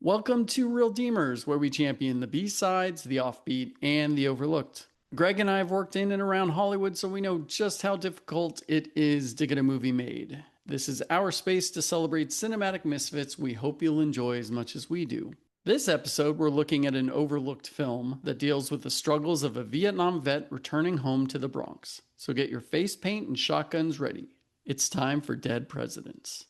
Welcome to Real Demers, where we champion the B-sides, the offbeat, and the overlooked. Greg and I have worked in and around Hollywood, so we know just how difficult it is to get a movie made. This is our space to celebrate cinematic misfits we hope you'll enjoy as much as we do. This episode, we're looking at an overlooked film that deals with the struggles of a Vietnam vet returning home to the Bronx. So get your face paint and shotguns ready. It's time for Dead Presidents.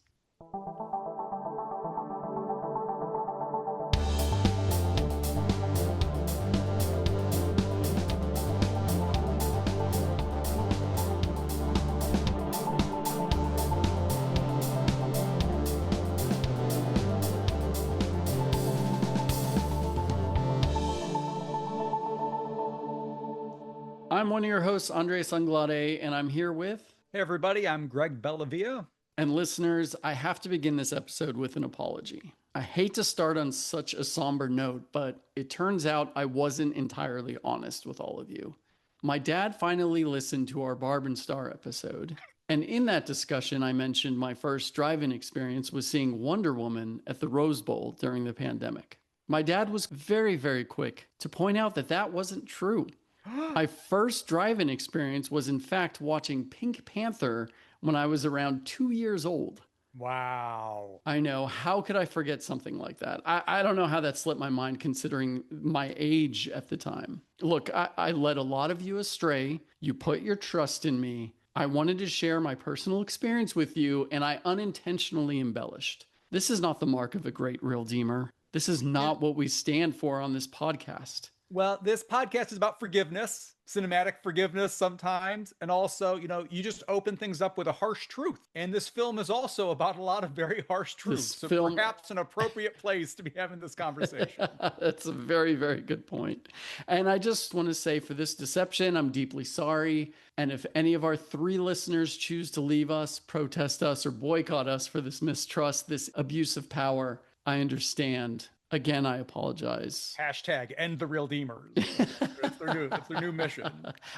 I'm one of your hosts, Andres Anglade, and I'm here with... Hey everybody, I'm Greg Bellavia. And listeners, I have to begin this episode with an apology. I hate to start on such a somber note, but it turns out I wasn't entirely honest with all of you. My dad finally listened to our Barb and Star episode, and in that discussion, I mentioned my first drive-in experience was seeing Wonder Woman at the Rose Bowl during the pandemic. My dad was very, very quick to point out that that wasn't true. My first drive-in experience was, in fact, watching Pink Panther when I was around 2 years old. Wow. I know. How could I forget something like that? I don't know how that slipped my mind considering my age at the time. Look, I led a lot of you astray. You put your trust in me. I wanted to share my personal experience with you, and I unintentionally embellished. This is not the mark of a great real deemer. This is not what we stand for on this podcast. Well, this podcast is about forgiveness, cinematic forgiveness sometimes, and also, you just open things up with a harsh truth. And this film is also about a lot of very harsh truths. So perhaps an appropriate place to be having this conversation. That's a very, very good point. And I just want to say for this deception, I'm deeply sorry. And if any of our 3 listeners choose to leave us, protest us, or boycott us for this mistrust, this abuse of power, I understand. Again, I apologize. Hashtag end the real demers. It's their new mission.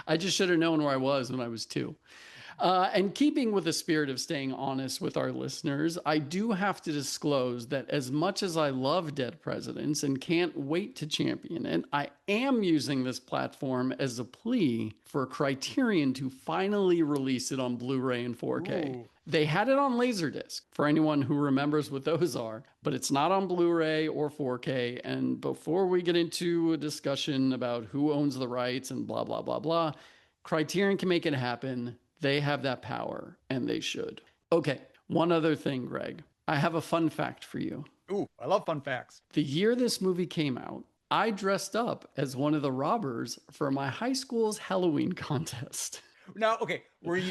I just should have known where I was when I was 2. And keeping with the spirit of staying honest with our listeners, I do have to disclose that as much as I love Dead Presidents and can't wait to champion it, I am using this platform as a plea for Criterion to finally release it on Blu-ray and 4K. Ooh. They had it on Laserdisc, for anyone who remembers what those are, but it's not on Blu-ray or 4K. And before we get into a discussion about who owns the rights and blah, blah, blah, blah, Criterion can make it happen. They have that power, and they should. Okay, one other thing, Greg. I have a fun fact for you. Ooh, I love fun facts. The year this movie came out, I dressed up as one of the robbers for my high school's Halloween contest. Now, okay, were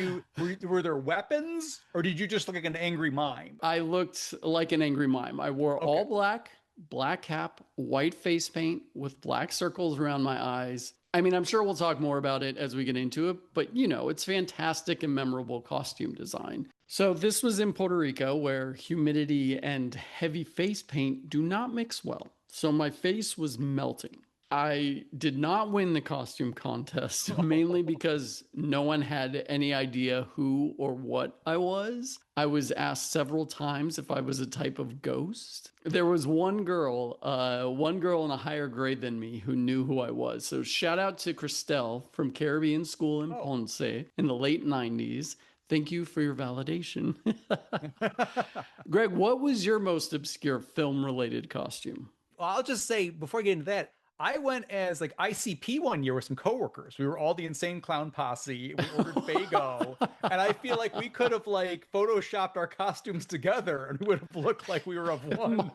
there weapons, or did you just look like an angry mime? I looked like an angry mime. I wore all black cap, white face paint with black circles around my eyes. I mean, I'm sure we'll talk more about it as we get into it, but it's fantastic and memorable costume design. So this was in Puerto Rico, where humidity and heavy face paint do not mix well. So my face was melting. I did not win the costume contest, mainly because no one had any idea who or what I was. I was asked several times if I was a type of ghost. There was one girl in a higher grade than me who knew who I was. So shout out to Christelle from Caribbean School in Ponce in the late 90s. Thank you for your validation. Greg, what was your most obscure film-related costume? Well, I'll just say, before I get into that, I went as ICP one year with some coworkers. We were all the Insane Clown Posse. We ordered Fago. And I feel like we could have photoshopped our costumes together and we would have looked like we were of one.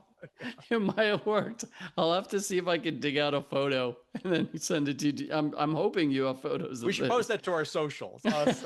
It might have worked. I'll have to see if I can dig out a photo and then send it to you. I'm hoping you have photos of We should post that to our socials. Us,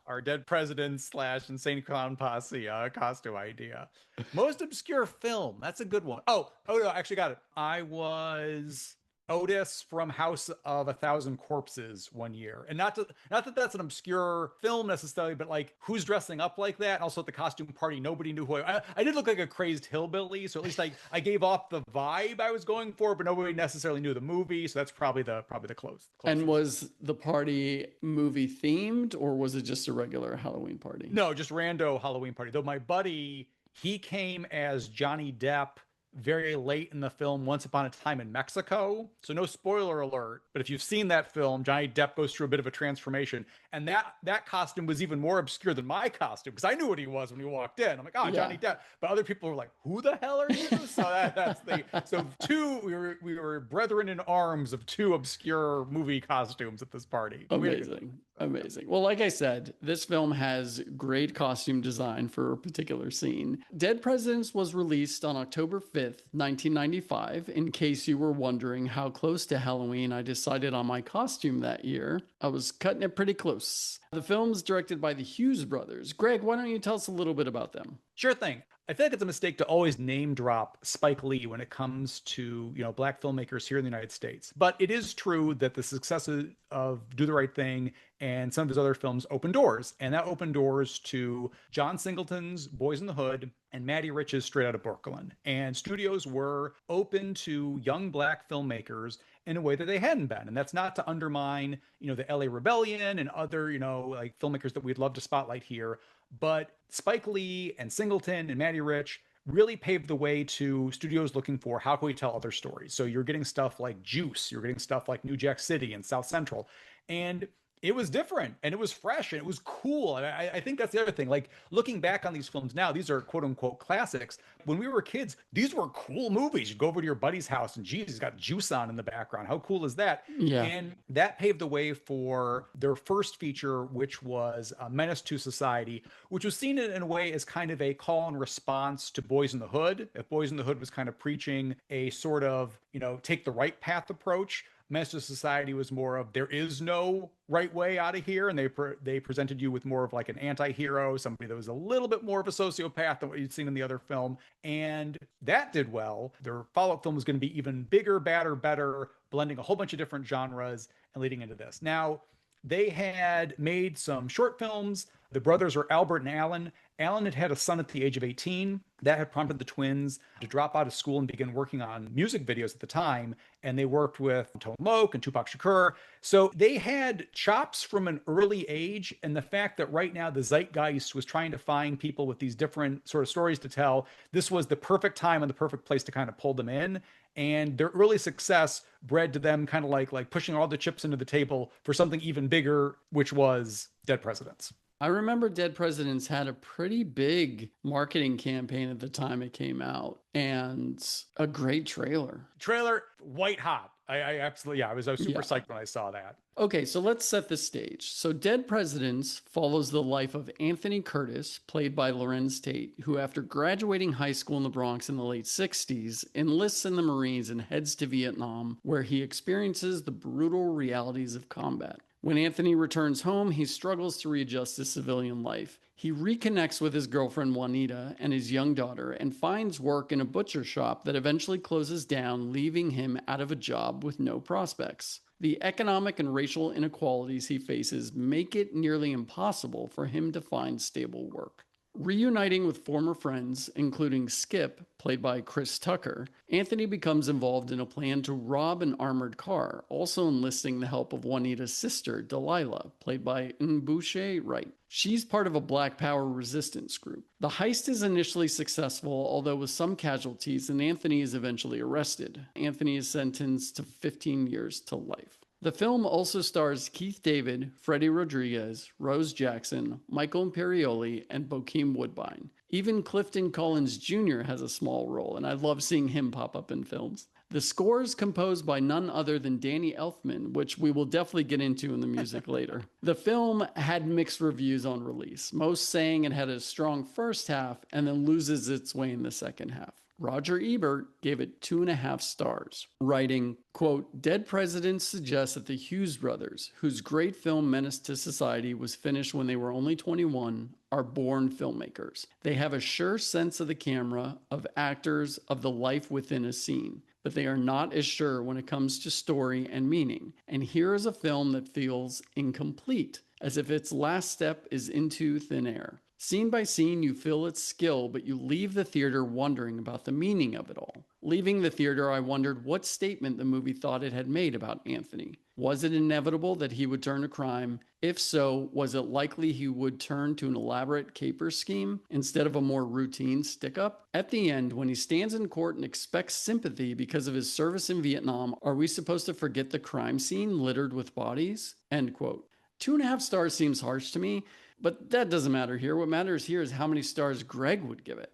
our Dead Presidents / Insane Clown Posse costume idea. Most obscure film. That's a good one. Oh no, I actually got it. I was Otis from House of a Thousand Corpses one year. And not that that's an obscure film necessarily, but who's dressing up like that? And also at the costume party, nobody knew who I did look like a crazed hillbilly. So at least I gave off the vibe I was going for, but nobody necessarily knew the movie. So that's probably the closest. And was the party movie themed, or was it just a regular Halloween party? No, just rando Halloween party. Though my buddy, he came as Johnny Depp very late in the film Once Upon a Time in Mexico. So no spoiler alert, but if you've seen that film, Johnny Depp goes through a bit of a transformation. And that costume was even more obscure than my costume because I knew what he was when he walked in. I'm like, oh, Yeah. Johnny Depp. But other people were like, who the hell are you? So that's the so two we were brethren in arms of two obscure movie costumes at this party. Amazing. Amazing. Well, like I said, this film has great costume design for a particular scene. Dead Presidents was released on October 5th, 1995. In case you were wondering how close to Halloween I decided on my costume that year, I was cutting it pretty close. The film's directed by the Hughes Brothers. Greg, why don't you tell us a little bit about them? Sure thing. I feel like it's a mistake to always name drop Spike Lee when it comes to, black filmmakers here in the United States. But it is true that the success of Do the Right Thing and some of his other films opened doors. And that opened doors to John Singleton's Boys in the Hood and Matty Rich's Straight Outta Brooklyn. And studios were open to young black filmmakers in a way that they hadn't been. And that's not to undermine, the LA Rebellion and other, like filmmakers that we'd love to spotlight here. But Spike Lee and Singleton and Matty Rich really paved the way to studios looking for how can we tell other stories. So you're getting stuff like Juice, you're getting stuff like New Jack City and South Central. And it was different and it was fresh and it was cool. And I think that's the other thing. Like looking back on these films now, these are quote unquote classics. When we were kids, these were cool movies. You go over to your buddy's house and geez, he's got Juice on in the background. How cool is that? Yeah. And that paved the way for their first feature, which was Menace to Society, which was seen in a way as kind of a call and response to Boys in the Hood. If Boys in the Hood was kind of preaching a sort of, take the right path approach, Menace to Society was more of there is no right way out of here, and they presented you with more of like an anti-hero, somebody that was a little bit more of a sociopath than what you'd seen in the other film, and that did well. Their follow-up film was going to be even bigger, badder, better, blending a whole bunch of different genres and leading into this. Now, they had made some short films. The brothers were Albert and Alan. Alan had had a son at the age of 18. That had prompted the twins to drop out of school and begin working on music videos at the time. And they worked with Tone Loc and Tupac Shakur. So they had chops from an early age. And the fact that right now the zeitgeist was trying to find people with these different sort of stories to tell, this was the perfect time and the perfect place to kind of pull them in. And their early success bred to them kind of like pushing all the chips into the table for something even bigger, which was Dead Presidents. I remember Dead Presidents had a pretty big marketing campaign at the time it came out and a great trailer. Trailer, white hot. I absolutely, I was super psyched when I saw that. Okay, so let's set the stage. So Dead Presidents follows the life of Anthony Curtis, played by Lorenz Tate, who after graduating high school in the Bronx in the late 60s, enlists in the Marines and heads to Vietnam, where he experiences the brutal realities of combat. When Anthony returns home, he struggles to readjust to civilian life. He reconnects with his girlfriend Juanita and his young daughter and finds work in a butcher shop that eventually closes down, leaving him out of a job with no prospects. The economic and racial inequalities he faces make it nearly impossible for him to find stable work. Reuniting with former friends, including Skip, played by Chris Tucker, Anthony becomes involved in a plan to rob an armored car, also enlisting the help of Juanita's sister, Delilah, played by N'Bushe Wright. She's part of a Black Power resistance group. The heist is initially successful, although with some casualties, and Anthony is eventually arrested. Anthony is sentenced to 15 years to life. The film also stars Keith David, Freddie Rodriguez, Rose Jackson, Michael Imperioli, and Bokeem Woodbine. Even Clifton Collins Jr. has a small role, and I love seeing him pop up in films. The score is composed by none other than Danny Elfman, which we will definitely get into in the music later. The film had mixed reviews on release, most saying it had a strong first half and then loses its way in the second half. Roger Ebert gave it 2.5 stars, writing, quote, Dead Presidents suggests that the Hughes brothers, whose great film Menace to Society was finished when they were only 21, are born filmmakers. They have a sure sense of the camera, of actors, of the life within a scene, but they are not as sure when it comes to story and meaning. And here is a film that feels incomplete, as if its last step is into thin air. Scene by scene, you feel its skill, but you leave the theater wondering about the meaning of it all. Leaving the theater, I wondered what statement the movie thought it had made about Anthony. Was it inevitable that he would turn to crime? If so, was it likely he would turn to an elaborate caper scheme instead of a more routine stick up? At the end, when he stands in court and expects sympathy because of his service in Vietnam, are we supposed to forget the crime scene littered with bodies? End quote. 2.5 stars seems harsh to me, but that doesn't matter here. What matters here is how many stars Greg would give it.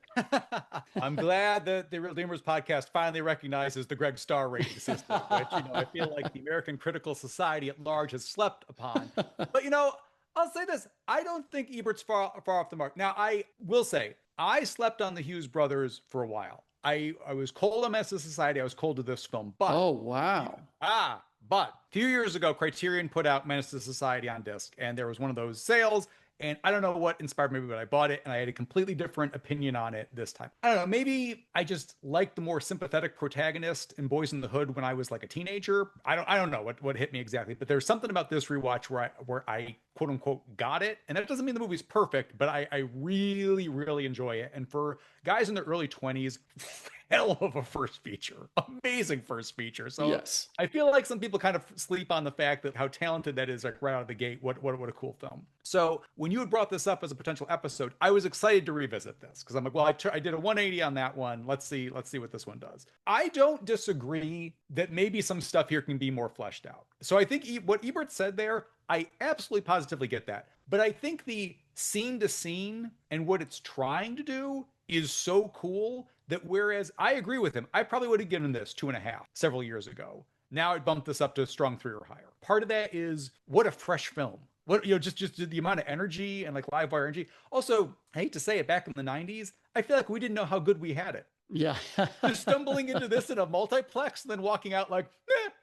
I'm glad that the Real Dreamers podcast finally recognizes the Greg Star rating system, which, I feel like the American Critical Society at large has slept upon. But, I'll say this. I don't think Ebert's far off the mark. Now, I will say, I slept on the Hughes Brothers for a while. I was cold on Menace to Society. I was cold to this film. But oh, wow. But a few years ago, Criterion put out Menace to Society on disc, and there was one of those sales. And I don't know what inspired me, but I bought it and I had a completely different opinion on it this time. I don't know. Maybe I just liked the more sympathetic protagonist in Boys in the Hood when I was like a teenager. I don't know what hit me exactly, but there's something about this rewatch where I quote unquote got it. And that doesn't mean the movie's perfect, but I really, really enjoy it. And for guys in their early 20s, hell of a first feature. Amazing first feature. So yes. I feel like some people kind of sleep on the fact that how talented that is, like right out of the gate. What a cool film. So when you had brought this up as a potential episode, I was excited to revisit this because I'm like, well, I did a 180 on that one. Let's see what this one does. I don't disagree that maybe some stuff here can be more fleshed out. So I think what Ebert said there, I absolutely positively get that. But I think the scene to scene and what it's trying to do is so cool that whereas I agree with him, I probably would have given this 2.5 several years ago. Now I bumped this up to a strong 3 or higher. Part of that is what a fresh film. What, just the amount of energy and like live wire energy. Also, I hate to say it, back in the 90s, I feel like we didn't know how good we had it. Yeah. Just stumbling into this in a multiplex and then walking out like,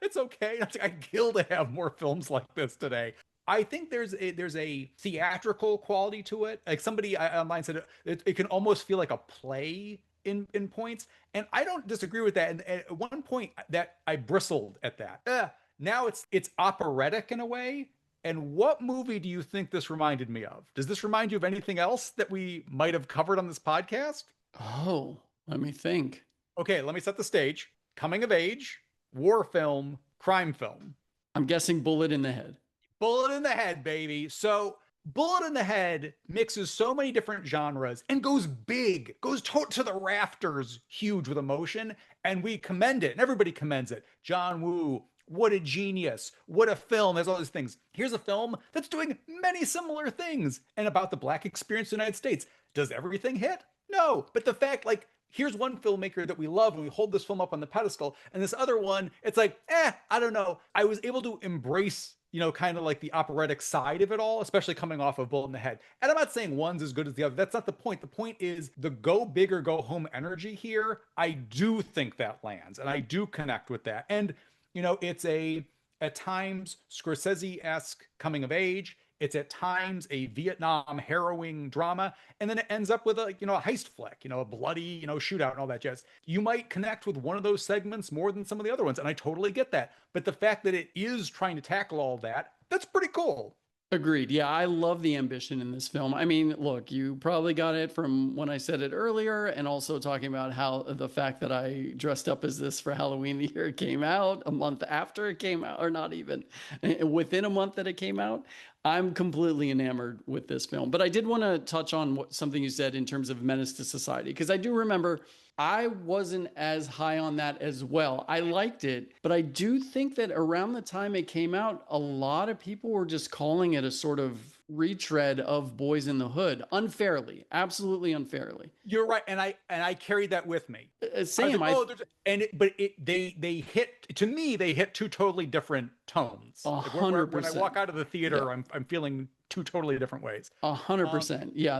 it's okay. I'd kill to have more films like this today. I think there's a theatrical quality to it. Like somebody online said it can almost feel like a play in points. And I don't disagree with that. And at one point that I bristled at that. Now it's operatic in a way. And what movie do you think this reminded me of? Does this remind you of anything else that we might have covered on this podcast? Oh, let me think. Okay, let me set the stage. Coming of age, war film, crime film. I'm guessing Bullet in the Head. Bullet in the Head, baby. So Bullet in the Head mixes so many different genres and goes big, goes to the rafters, huge with emotion. And we commend it. And everybody commends it. John Woo, what a genius. What a film. There's all these things. Here's a film that's doing many similar things and about the Black experience in the United States. Does everything hit? No. But the fact, like, here's one filmmaker that we love and we hold this film up on the pedestal. And this other one, it's like, I don't know. I was able to embrace, kind of like the operatic side of it all, especially coming off of Bullet in the Head. And I'm not saying one's as good as the other. That's not the point. The point is the go big or go home energy here. I do think that lands and I do connect with that. And, it's at times Scorsese-esque coming of age. It's at times a Vietnam harrowing drama. And then it ends up with a heist flick, a bloody, shootout and all that jazz. You might connect with one of those segments more than some of the other ones. And I totally get that. But the fact that it is trying to tackle all that, that's pretty cool. Agreed. Yeah, I love the ambition in this film. I mean, look, you probably got it from when I said it earlier, and also talking about how the fact that I dressed up as this for Halloween the year it came out, a month after it came out, or not even, within a month that it came out. I'm completely enamored with this film. But I did want to touch on something you said in terms of Menace to Society, because I do remember I wasn't as high on that as well. I liked it, but I do think that around the time it came out, a lot of people were just calling it a sort of retread of Boys in the Hood, unfairly, absolutely unfairly. You're right, and I carried that with me. Same. They hit two totally different tones. 100%. When I walk out of the theater, yeah. I'm feeling two totally different ways. 100%. Yeah,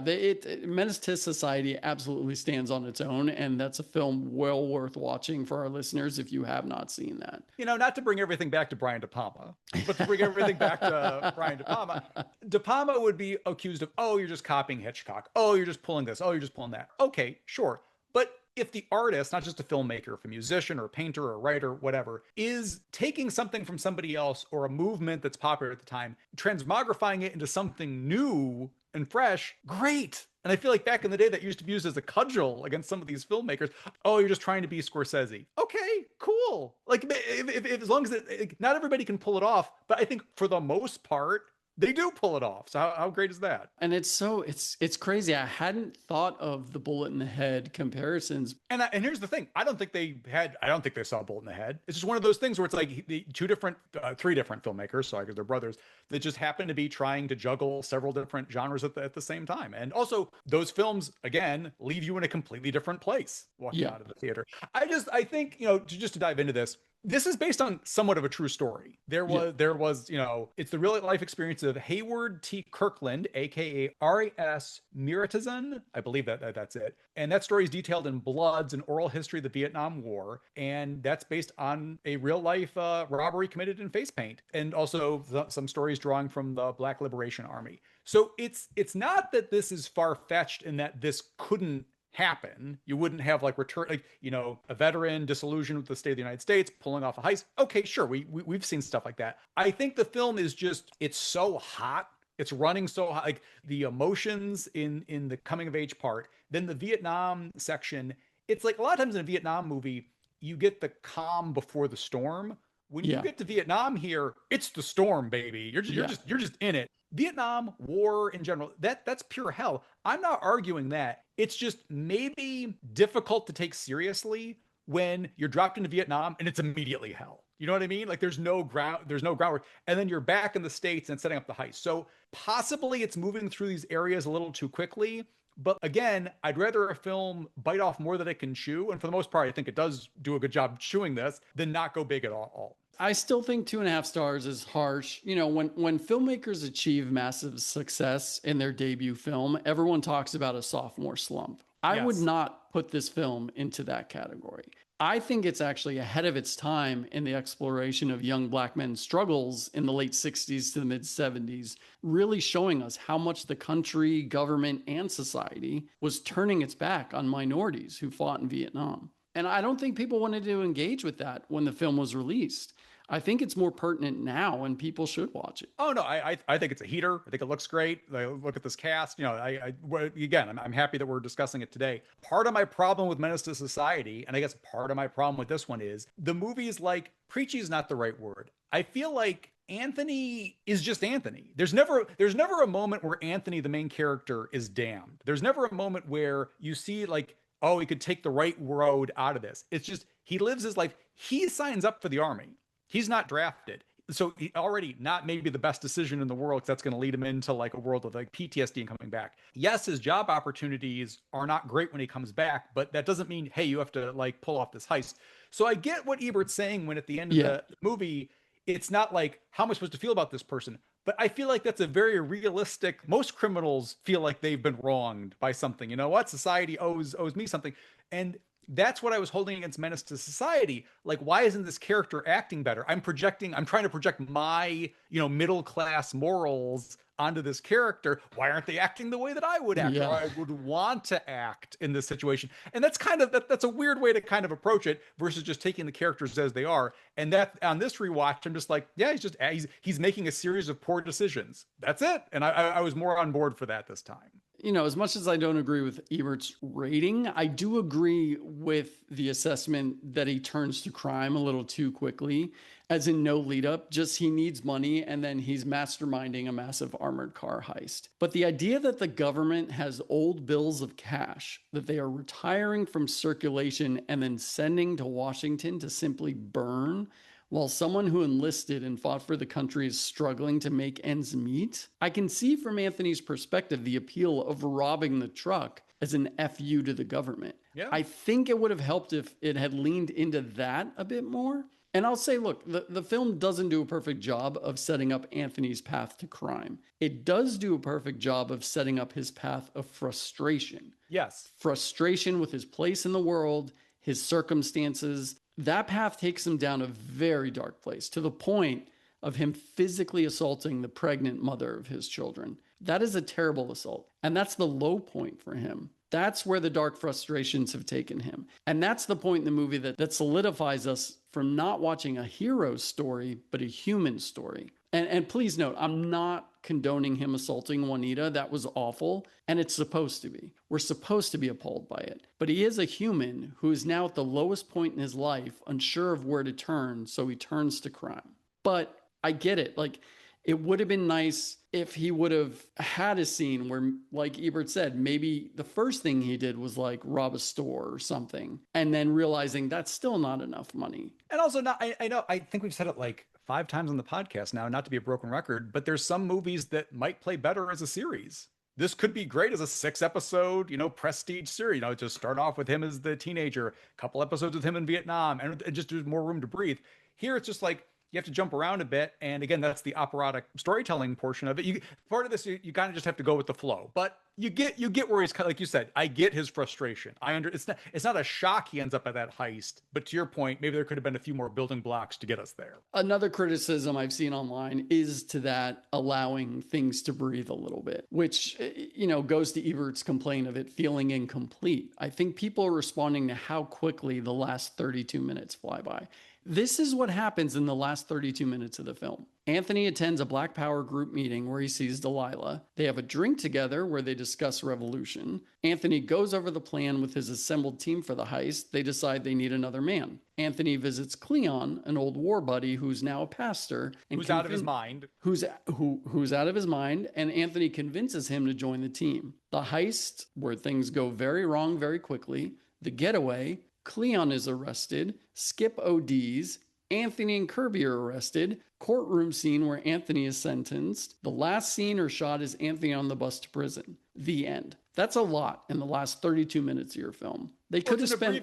Menace to Society absolutely stands on its own, and that's a film well worth watching for our listeners if you have not seen that. Not to bring everything back to Brian De Palma, but to bring everything back to Brian De Palma. De Palma would be accused of, you're just copying Hitchcock. You're just pulling this. You're just pulling that. Okay, sure. But if the artist, not just a filmmaker, if a musician or a painter or a writer, whatever, is taking something from somebody else or a movement that's popular at the time, transmogrifying it into something new and fresh, great. And I feel like back in the day that used to be used as a cudgel against some of these filmmakers. Oh, you're just trying to be Scorsese. Okay, cool. Like as long as not everybody can pull it off, but I think for the most part, they do pull it off. So how great is that? And it's crazy. I hadn't thought of the bullet in the head comparisons. And here's the thing: I don't think they saw a bullet in the head. It's just one of those things where it's like three different filmmakers, so I guess they're brothers, that just happen to be trying to juggle several different genres at the same time. And also, those films again leave you in a completely different place walking out of the theater. I think just to dive into this. This is based on somewhat of a true story. There was, it's the real life experience of Hayward T. Kirkland, aka R.A.S. Miratizan. I believe that's it. And that story is detailed in Bloods, an oral history of the Vietnam War. And that's based on a real life robbery committed in face paint. And also some stories drawing from the Black Liberation Army. So it's not that this is far-fetched in that this couldn't happen. You wouldn't have like a veteran disillusioned with the state of the United States pulling off a heist. Okay, sure, we've seen stuff like that. I think the film is it's so hot. It's running so hot, like the emotions in the coming of age part. Then the Vietnam section. It's like a lot of times in a Vietnam movie, you get the calm before the storm. When you get to Vietnam here, it's the storm, baby. You're just in it. Vietnam War in general, that's pure hell. I'm not arguing that. It's just maybe difficult to take seriously when you're dropped into Vietnam and it's immediately hell. You know what I mean? Like there's no groundwork. And then you're back in the States and setting up the heist. So possibly it's moving through these areas a little too quickly. But again, I'd rather a film bite off more than it can chew. And for the most part, I think it does do a good job chewing this than not go big at all. I still think 2.5 stars is harsh. When filmmakers achieve massive success in their debut film, everyone talks about a sophomore slump. I would not put this film into that category. I think it's actually ahead of its time in the exploration of young Black men's struggles in the late 60s to the mid 70s, really showing us how much the country, government, and society was turning its back on minorities who fought in Vietnam. And I don't think people wanted to engage with that when the film was released. I think it's more pertinent now and people should watch it. Oh, no, I think it's a heater. I think it looks great. Look at this cast. I'm happy that we're discussing it today. Part of my problem with Menace to Society, and I guess part of my problem with this one is the movie's like, preachy is not the right word. I feel like Anthony is just Anthony. There's never a moment where Anthony, the main character, is damned. There's never a moment where you see like, oh, he could take the right road out of this. It's just, he lives his life. He signs up for the army. He's not drafted. So he already not maybe the best decision in the world, because that's going to lead him into like a world of like PTSD and coming back. Yes, his job opportunities are not great when he comes back, but that doesn't mean, hey, you have to like pull off this heist. So I get what Ebert's saying when at the end of the movie, it's not like, how am I supposed to feel about this person? But I feel like that's a very realistic, most criminals feel like they've been wronged by something. You know what? Society owes me something. And that's what I was holding against Menace to Society. Like, why isn't this character acting better? I'm trying to project my, middle class morals onto this character. Why aren't they acting the way that I would act, or I would want to act in this situation? And that's that's a weird way to kind of approach it versus just taking the characters as they are. And that on this rewatch, I'm just like, yeah, he's making a series of poor decisions. That's it. And I was more on board for that this time. As much as I don't agree with Ebert's rating, I do agree with the assessment that he turns to crime a little too quickly, as in no lead up, just he needs money and then he's masterminding a massive armored car heist. But the idea that the government has old bills of cash that they are retiring from circulation and then sending to Washington to simply burn, while someone who enlisted and fought for the country is struggling to make ends meet, I can see from Anthony's perspective the appeal of robbing the truck as an FU to the government. Yeah. I think it would have helped if it had leaned into that a bit more. And I'll say, look, the film doesn't do a perfect job of setting up Anthony's path to crime. It does do a perfect job of setting up his path of frustration. Yes. Frustration with his place in the world, his circumstances. That path takes him down a very dark place, to the point of him physically assaulting the pregnant mother of his children. That is a terrible assault. And that's the low point for him. That's where the dark frustrations have taken him. And that's the point in the movie that solidifies us from not watching a hero story, but a human story. And please note, I'm not condoning him assaulting Juanita. That was awful. And it's supposed to be. We're supposed to be appalled by it. But he is a human who is now at the lowest point in his life, unsure of where to turn. So he turns to crime. But I get it. Like, it would have been nice if he would have had a scene where, like Ebert said, maybe the first thing he did was like rob a store or something, and then realizing that's still not enough money. And also, not, I know, I think we've said it like 5 times on the podcast now, not to be a broken record, but there's some movies that might play better as a series. This could be great as a 6-episode, prestige series. Just start off with him as the teenager, a couple episodes with him in Vietnam, and just there's more room to breathe. Here, it's just like, you have to jump around a bit. And again, that's the operatic storytelling portion of it. Part of this, you kind of just have to go with the flow. But you get where he's kind of, like you said, I get his frustration. It's not a shock he ends up at that heist. But to your point, maybe there could have been a few more building blocks to get us there. Another criticism I've seen online is to that allowing things to breathe a little bit, which, goes to Ebert's complaint of it feeling incomplete. I think people are responding to how quickly the last 32 minutes fly by. This is what happens in the last 32 minutes of the film. Anthony attends a Black Power group meeting where he sees Delilah. They have a drink together where they discuss revolution. Anthony goes over the plan with his assembled team for the heist. They decide they need another man. Anthony visits Cleon, an old war buddy who's now a pastor. And who's out of his mind. Who's out of his mind, and Anthony convinces him to join the team. The heist, where things go very wrong very quickly. The getaway. Cleon is arrested, Skip ODs, Anthony and Kirby are arrested, courtroom scene where Anthony is sentenced, the last scene or shot is Anthony on the bus to prison. The end. That's a lot in the last 32 minutes of your film. They could have spent...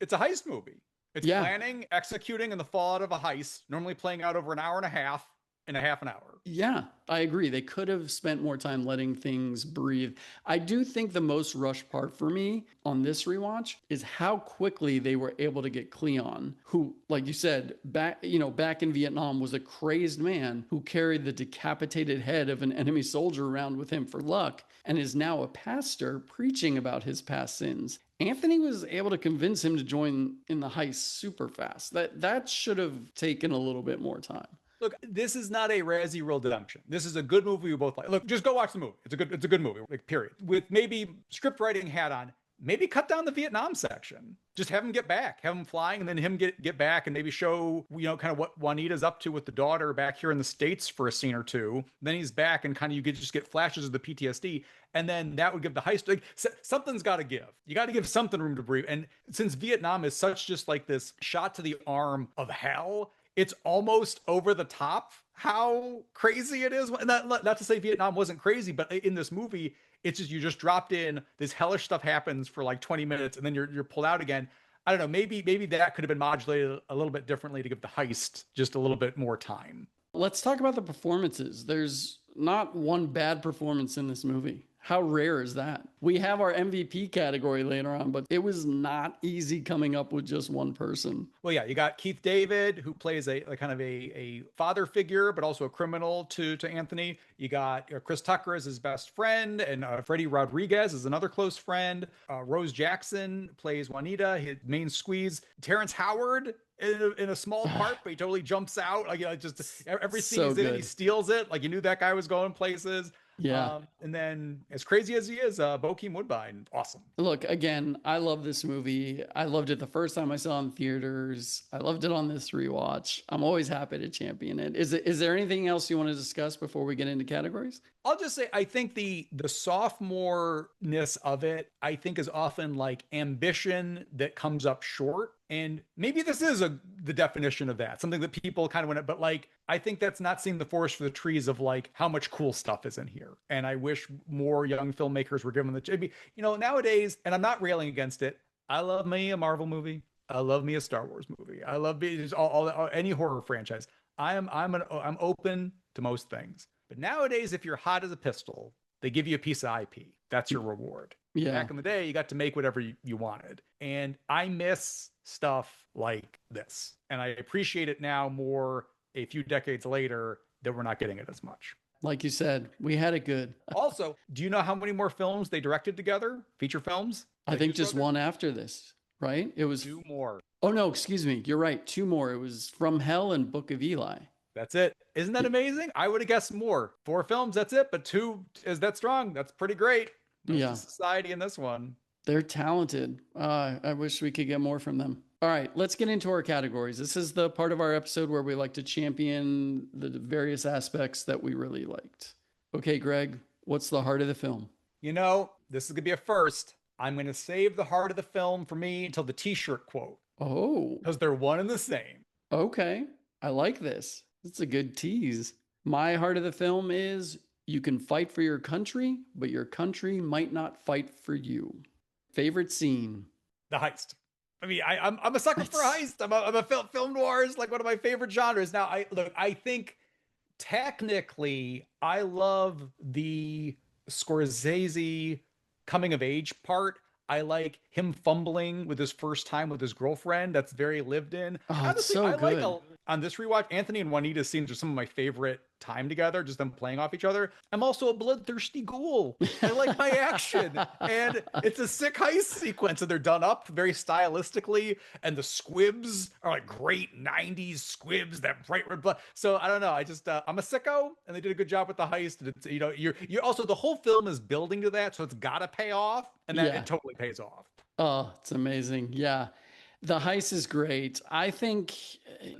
It's a heist movie. It's planning, executing, and the fallout of a heist, normally playing out over an hour and a half. In a half an hour. Yeah, I agree. They could have spent more time letting things breathe. I do think the most rushed part for me on this rewatch is how quickly they were able to get Cleon, who, like you said, back in Vietnam was a crazed man who carried the decapitated head of an enemy soldier around with him for luck and is now a pastor preaching about his past sins. Anthony was able to convince him to join in the heist super fast. That should have taken a little bit more time. Look, this is not a Razzie Redemption. This is a good movie we both like. Look, just go watch the movie. It's a good movie, like, period. With maybe script writing hat on, maybe cut down the Vietnam section. Just have him get back, have him flying, and then him get back and maybe show, kind of what Juanita's up to with the daughter back here in the States for a scene or two. Then he's back and kind of just get flashes of the PTSD. And then that would give the heist, like, something's got to give. You got to give something room to breathe. And since Vietnam is such just like this shot to the arm of hell, it's almost over the top how crazy it is. Not to say Vietnam wasn't crazy, but in this movie, it's just, you just dropped in, this hellish stuff happens for like 20 minutes and then you're pulled out again. I don't know, maybe that could have been modulated a little bit differently to give the heist just a little bit more time. Let's talk about the performances. There's not one bad performance in this movie. How rare is that? We have our MVP category later on, but it was not easy coming up with just one person. Well, yeah, you got Keith David, who plays a kind of a father figure, but also a criminal to Anthony. You got Chris Tucker as his best friend, and Freddie Rodriguez is another close friend. Rose Jackson plays Juanita, his main squeeze. Terrence Howard in a small part, but he totally jumps out. Like, just every scene he's in, he steals it. Like, you knew that guy was going places. Yeah. And then, as crazy as he is, Bokeem Woodbine, awesome. Look, again, I love this movie. I loved it the first time I saw it in theaters. I loved it on this rewatch. I'm always happy to champion it. Is there anything else you want to discuss before we get into categories? I'll just say, I think the sophomore-ness of it, I think, is often like ambition that comes up short. And maybe this is the definition of that, something that people kind of went, but like, I think that's not seeing the forest for the trees of like how much cool stuff is in here. And I wish more young filmmakers were given the, nowadays, and I'm not railing against it. I love me a Marvel movie. I love me a Star Wars movie. I love any horror franchise. I'm open to most things. But nowadays, if you're hot as a pistol, they give you a piece of IP. That's your reward. Yeah. Back in the day, you got to make whatever you wanted. And I miss stuff like this. And I appreciate it now more a few decades later that we're not getting it as much. Like you said, we had it good. Also, do you know how many more films they directed together? Feature films? I The think Hughes just brothers? one after this, right? It was, Two more. oh no, excuse me. You're right. Two more. It was From Hell and Book of Eli. That's it. Isn't that amazing? I would have guessed more. Four films, that's it. But two is that strong? That's pretty great. Menace to Yeah, Society in this one. they're talented. I wish we could get more from them. All right, let's get into our categories. This is the part of our episode where we like to champion the various aspects that we really liked. Okay, Greg, what's the heart of the film? You know, this is going to be a first. I'm going to save the heart of the film for me until the t shirt quote Oh, because they're one and the same. okay. I like this. It's a good tease. My heart of the film is you can fight for your country, but your country might not fight for you. Favorite scene? The heist. I mean, I'm a sucker for That's heist. I'm a film noir is like one of my favorite genres. Now, I think technically I love the Scorsese coming of age part. I like him fumbling with his first time with his girlfriend. That's very lived in. oh, it's Honestly, so I like good. on this rewatch, Anthony and Juanita's scenes are some of my favorite time together, just them playing off each other. I'm also a bloodthirsty ghoul. I like my action. And it's a sick heist sequence, and they're done up very stylistically. And the squibs are like great 90s squibs, that bright red blood. So I don't know. I'm a sicko, and they did a good job with the heist. And it's, you're also, the whole film is building to that, so it's got to pay off. And that Yeah. it totally pays off. Oh, it's amazing. Yeah. The heist is great. I think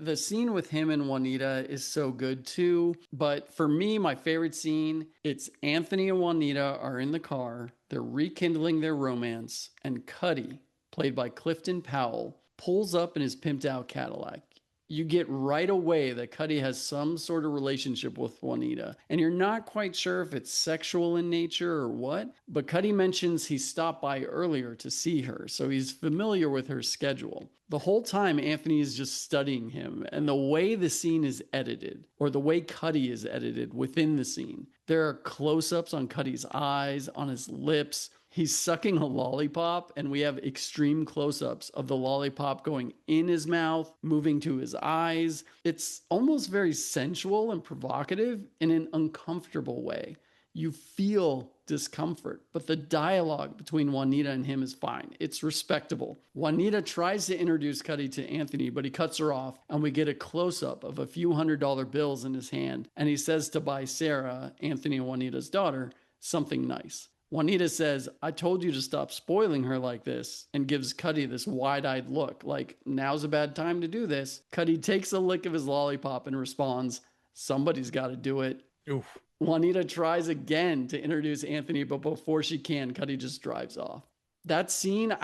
the scene with him and Juanita is so good too. But for me, my favorite scene, it's Anthony and Juanita are in the car. They're rekindling their romance, and Cuddy, played by Clifton Powell, pulls up in his pimped out Cadillac. You get right away that Cuddy has some sort of relationship with Juanita, and you're not quite sure if it's sexual in nature or what. But Cuddy mentions he stopped by earlier to see her, so he's familiar with her schedule. The whole time, Anthony is just studying him, and the way the scene is edited, or the way Cuddy is edited within the scene, there are close ups on Cuddy's eyes, on his lips. He's sucking a lollipop, and we have extreme close ups of the lollipop going in his mouth, moving to his eyes. It's almost very sensual and provocative in an uncomfortable way. You feel discomfort, but the dialogue between Juanita and him is fine. It's respectable. Juanita tries to introduce Cuddy to Anthony, but he cuts her off, and we get a close up of a few $100 bills in his hand. And he says to buy Sarah, Anthony and Juanita's daughter, something nice. Juanita says, I told you to stop spoiling her like this, and gives Cuddy this wide eyed look, like, now's a bad time to do this. Cuddy takes a lick of his lollipop and responds, somebody's got to do it. Oof. Juanita tries again to introduce Anthony, but before she can, Cuddy just drives off. That scene,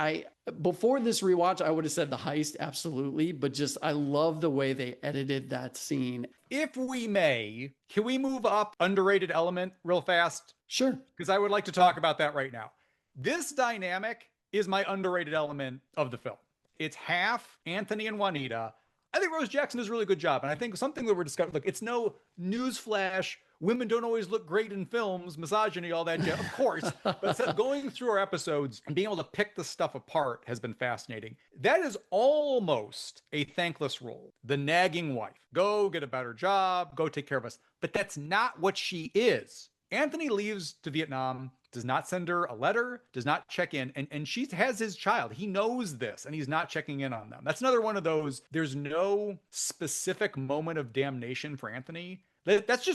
before this rewatch, I would have said the heist, absolutely, but just I love the way they edited that scene. If we may, can we move up underrated element real fast? Sure. Because I would like to talk about that right now. This dynamic is my underrated element of the film. It's half Anthony and Juanita. I think Rose Jackson does a really good job. And I think something that we're discussing, look, it's no newsflash. Women don't always look great in films, misogyny, all that, of course. But going through our episodes and being able to pick the stuff apart has been fascinating. That is almost a thankless role. The nagging wife. Go get a better job, go take care of us. But that's not what she is. Anthony leaves to Vietnam, does not send her a letter, does not check in, and she has his child. He knows this, and he's not checking in on them. That's another one of those, there's no specific moment of damnation for Anthony. That's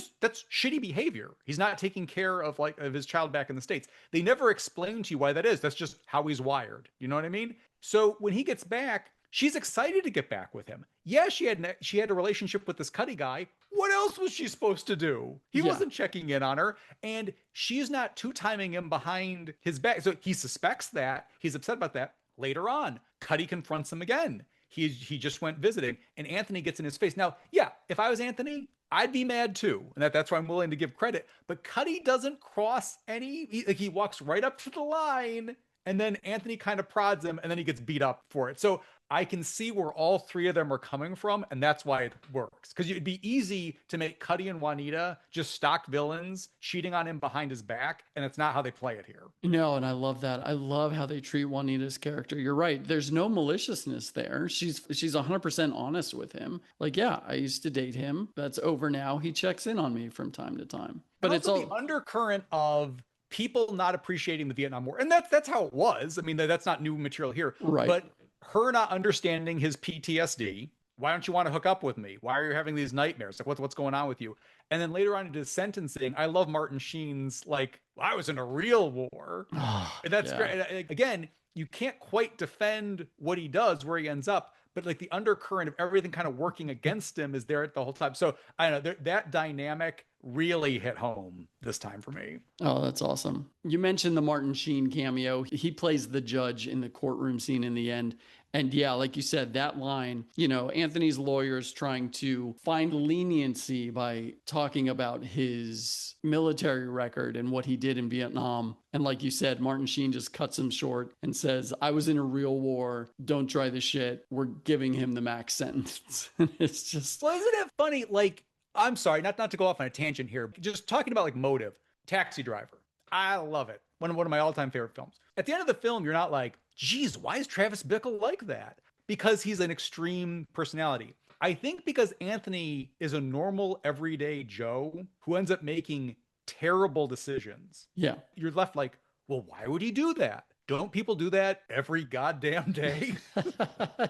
shitty behavior. He's not taking care of his child back in the States. They never explain to you why that is. That's just how he's wired. You know what I mean? So when he gets back, she's excited to get back with him. Yeah, she had a relationship with this Cuddy guy. What else was she supposed to do? He wasn't checking in on her, and she's not two-timing him behind his back. So he suspects that. He's upset about that. Later on, Cuddy confronts him again. He just went visiting, and Anthony gets in his face. Now, yeah, if I was Anthony, I'd be mad too, and that's why I'm willing to give credit. But Cuddy doesn't cross any. He walks right up to the line, and then Anthony kind of prods him, and then he gets beat up for it. So I can see where all three of them are coming from, and that's why it works. Because it'd be easy to make Cuddy and Juanita just stock villains cheating on him behind his back, and it's not how they play it here. No, and I love that. I love how they treat Juanita's character. You're right. There's no maliciousness there. She's 100% honest with him. Like, yeah, I used to date him. That's over now. He checks in on me from time to time. But And it's also the all undercurrent of people not appreciating the Vietnam War, and that's how it was. I mean, that's not new material here, right. But her not understanding his PTSD. Why don't you want to hook up with me? Why are you having these nightmares? Like, what's going on with you? And then later on into his sentencing, I love Martin Sheen's like, well, I was in a real war. And that's great. And again, you can't quite defend what he does, where he ends up, but like the undercurrent of everything kind of working against him is there the whole time. So I don't know, that dynamic really hit home this time for me. Oh, that's awesome. You mentioned the Martin Sheen cameo. He plays the judge in the courtroom scene in the end. And yeah, like you said, that line, Anthony's lawyer's trying to find leniency by talking about his military record and what he did in Vietnam. And like you said, Martin Sheen just cuts him short and says, I was in a real war. Don't try the shit. We're giving him the max sentence. It's just. Well, isn't it funny? Like, I'm sorry, not to go off on a tangent here. Just talking about like motive. Taxi Driver. I love it. One of my all-time favorite films. At the end of the film, you're not like, geez, why is Travis Bickle like that? Because he's an extreme personality. I think because Anthony is a normal, everyday Joe who ends up making terrible decisions. Yeah. You're left like, well, why would he do that? Don't people do that every goddamn day?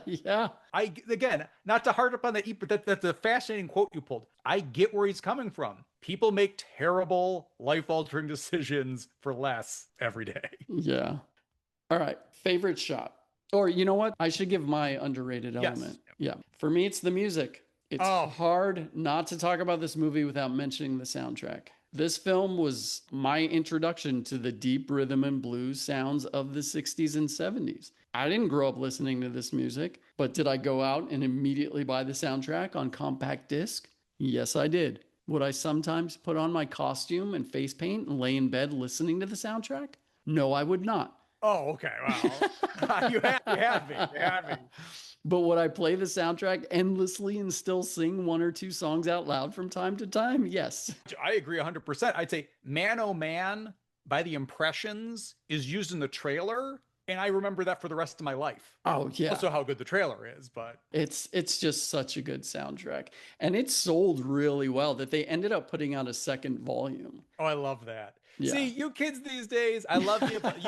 Yeah. Again, not to harp up on that, but that's a fascinating quote you pulled. I get where he's coming from. People make terrible, life-altering decisions for less every day. Yeah. All right. Favorite shot. Or you know what? I should give my underrated element. Yes. Yeah. For me, it's the music. It's hard not to talk about this movie without mentioning the soundtrack. This film was my introduction to the deep rhythm and blues sounds of the 60s and 70s. I didn't grow up listening to this music, but did I go out and immediately buy the soundtrack on compact disc? Yes, I did. Would I sometimes put on my costume and face paint and lay in bed listening to the soundtrack? No, I would not. Oh, okay. Wow. You had me. But would I play the soundtrack endlessly and still sing one or two songs out loud from time to time? Yes. I agree 100%. I'd say Man Oh Man by the Impressions is used in the trailer, and I remember that for the rest of my life. Oh, yeah. Also how good the trailer is, but it's just such a good soundtrack. And it sold really well that they ended up putting out a second volume. Oh, I love that. Yeah. See, you kids these days, I love you, but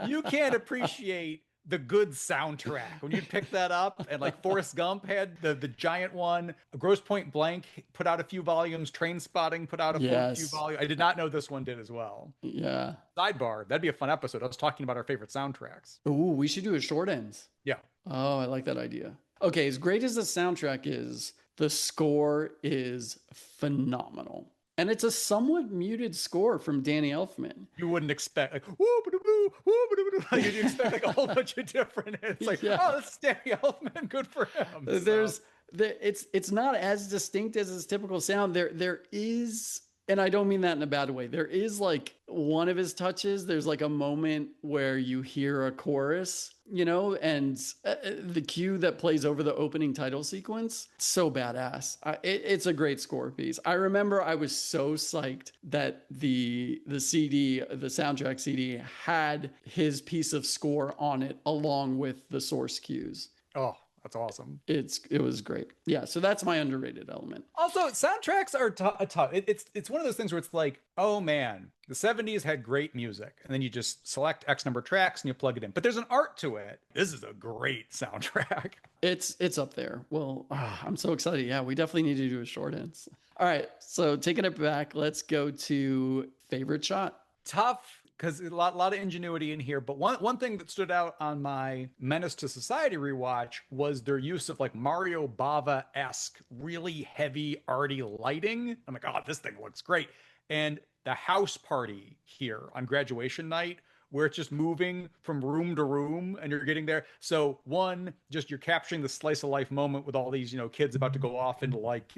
you can't appreciate the good soundtrack. When you pick that up, and like Forrest Gump had the giant one, Grosse Pointe Blank put out a few volumes, Train Spotting put out a few volumes. I did not know this one did as well. Yeah. Sidebar, that'd be a fun episode. I was talking about our favorite soundtracks. Ooh, we should do a short ends. Yeah. Oh, I like that idea. Okay, as great as the soundtrack is, the score is phenomenal. And it's a somewhat muted score from Danny Elfman. You wouldn't expect like woo-ba-da-boo, woo-ba-da-boo. You'd expect like a whole bunch of different. It's like, oh, that's Danny Elfman. Good for him. It's not as distinct as his typical sound. There is, and I don't mean that in a bad way. There is like one of his touches. There's like a moment where you hear a chorus, and the cue that plays over the opening title sequence. So badass. It's a great score piece. I remember I was so psyched that the CD, the soundtrack CD, had his piece of score on it along with the source cues. Oh, that's awesome. It was great. Yeah, so that's my underrated element. Also, soundtracks are tough. It's one of those things where it's like, oh man, the 70s had great music, and then you just select X number of tracks and you plug it in. But there's an art to it. This is a great soundtrack. It's up there. Well, I'm so excited. Yeah, we definitely need to do a short ends. All right, so taking it back, let's go to favorite shot. Tough. Because a lot of ingenuity in here. But one thing that stood out on my Menace to Society rewatch was their use of like Mario Bava-esque, really heavy, arty lighting. I'm like, oh, this thing looks great. And the house party here on graduation night, where it's just moving from room to room and you're getting there. So one, just you're capturing the slice of life moment with all these, kids about to go off into like,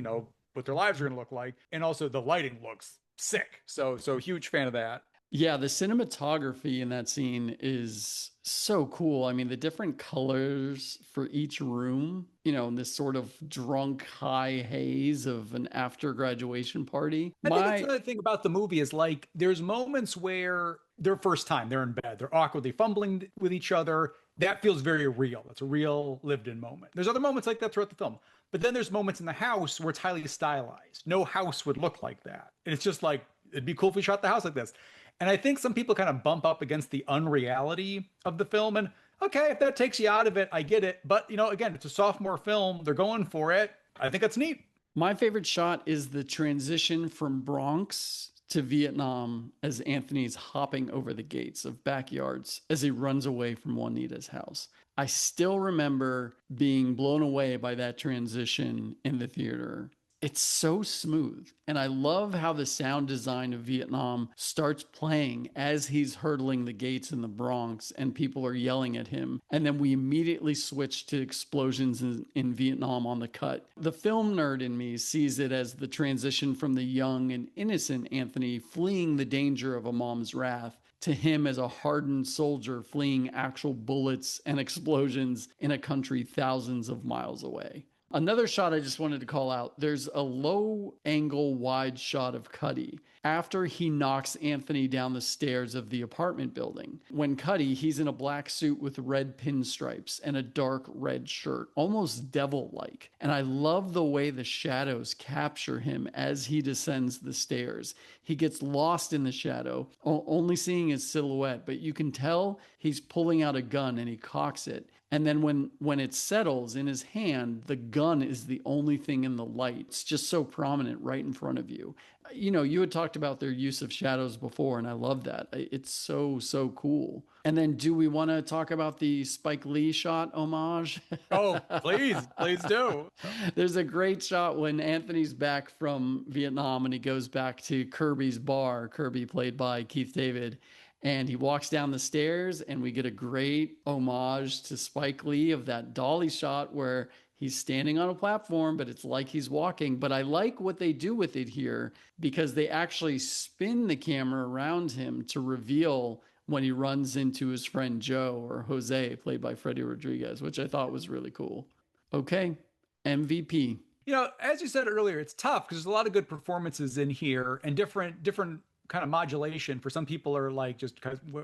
what their lives are going to look like. And also the lighting looks sick. So huge fan of that. Yeah, the cinematography in that scene is so cool. I mean, the different colors for each room, in this sort of drunk high haze of an after graduation party. I think that's My another thing about the movie is like there's moments where their first time they're in bed, they're awkwardly fumbling with each other. That feels very real. That's a real lived in moment. There's other moments like that throughout the film. But then there's moments in the house where it's highly stylized. No house would look like that. And it's just like, it'd be cool if we shot the house like this. And I think some people kind of bump up against the unreality of the film. And okay, if that takes you out of it, I get it. But, again, it's a sophomore film. They're going for it. I think that's neat. my favorite shot is the transition from Bronx to Vietnam as Anthony's hopping over the gates of backyards as he runs away from Juanita's house. I still remember being blown away by that transition in the theater. It's so smooth. And I love how the sound design of Vietnam starts playing as he's hurdling the gates in the Bronx and people are yelling at him. And then we immediately switch to explosions in Vietnam on the cut. The film nerd in me sees it as the transition from the young and innocent Anthony fleeing the danger of a mom's wrath to him as a hardened soldier fleeing actual bullets and explosions in a country thousands of miles away. Another shot I just wanted to call out, there's a low angle wide shot of Cuddy after he knocks Anthony down the stairs of the apartment building. When Cuddy, he's in a black suit with red pinstripes and a dark red shirt, almost devil-like. And I love the way the shadows capture him as he descends the stairs. He gets lost in the shadow, only seeing his silhouette, but you can tell he's pulling out a gun and he cocks it. And then when it settles in his hand, the gun is the only thing in the light. It's just so prominent right in front of you. You had talked about their use of shadows before, and I love that. It's so, so cool. And then do we want to talk about the Spike Lee shot homage? Oh, please do. There's a great shot when Anthony's back from Vietnam and he goes back to Kirby's bar, Kirby played by Keith David. And he walks down the stairs, and we get a great homage to Spike Lee of that dolly shot where he's standing on a platform, but it's like he's walking. But I like what they do with it here because they actually spin the camera around him to reveal when he runs into his friend Joe or Jose, played by Freddie Rodriguez, which I thought was really cool. Okay, MVP. As you said earlier, it's tough because there's a lot of good performances in here and different kind of modulation for some people are like just